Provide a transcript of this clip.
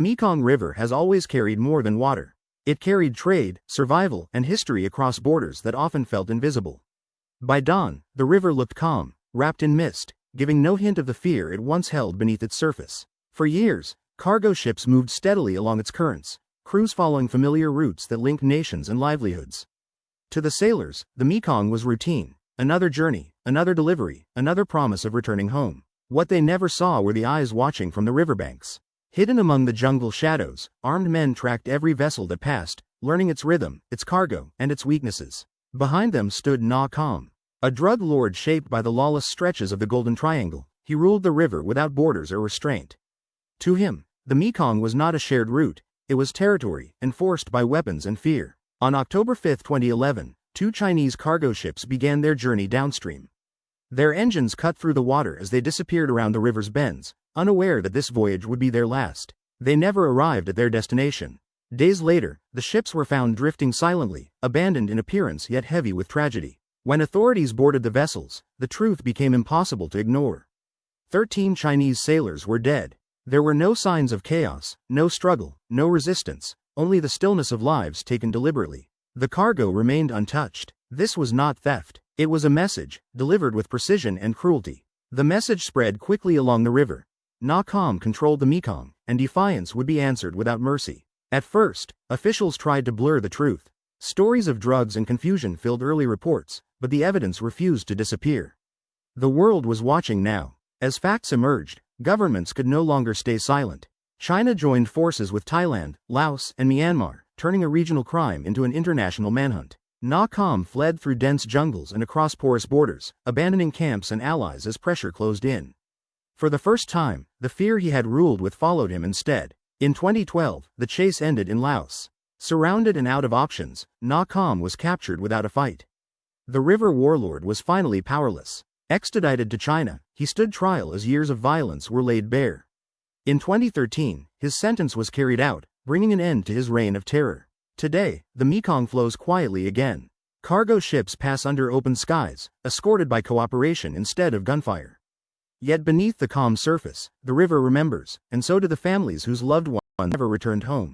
Mekong River has always carried more than water. It carried trade, survival, and history across borders that often felt invisible. By dawn, the river looked calm, wrapped in mist, giving no hint of the fear it once held beneath its surface. For years, cargo ships moved steadily along its currents, crews following familiar routes that linked nations and livelihoods. To the sailors, the Mekong was routine, another journey, another delivery, another promise of returning home. What they never saw were the eyes watching from the riverbanks. Hidden among the jungle shadows, armed men tracked every vessel that passed, learning its rhythm, its cargo, and its weaknesses. Behind them stood Naw Kham, a drug lord shaped by the lawless stretches of the Golden Triangle. He ruled the river without borders or restraint. To him, the Mekong was not a shared route, it was territory, enforced by weapons and fear. On October 5, 2011, two Chinese cargo ships began their journey downstream. Their engines cut through the water as they disappeared around the river's bends, unaware that this voyage would be their last. They never arrived at their destination. Days later, the ships were found drifting silently, abandoned in appearance yet heavy with tragedy. When authorities boarded the vessels, the truth became impossible to ignore. 13 Chinese sailors were dead. There were no signs of chaos, no struggle, no resistance, only the stillness of lives taken deliberately. The cargo remained untouched. This was not theft. It was a message, delivered with precision and cruelty. The message spread quickly along the river. Naw Kham controlled the Mekong, and defiance would be answered without mercy. At first, officials tried to blur the truth. Stories of drugs and confusion filled early reports, but the evidence refused to disappear. The world was watching now. As facts emerged, governments could no longer stay silent. China joined forces with Thailand, Laos, and Myanmar, turning a regional crime into an international manhunt. Naw Kham fled through dense jungles and across porous borders, abandoning camps and allies as pressure closed in. For the first time, the fear he had ruled with followed him instead. In 2012, the chase ended in Laos. Surrounded and out of options, Naw Kham was captured without a fight. The river warlord was finally powerless. Extradited to China, he stood trial as years of violence were laid bare. In 2013, his sentence was carried out, bringing an end to his reign of terror. Today, the Mekong flows quietly again. Cargo ships pass under open skies, escorted by cooperation instead of gunfire. Yet beneath the calm surface, the river remembers, and so do the families whose loved ones never returned home.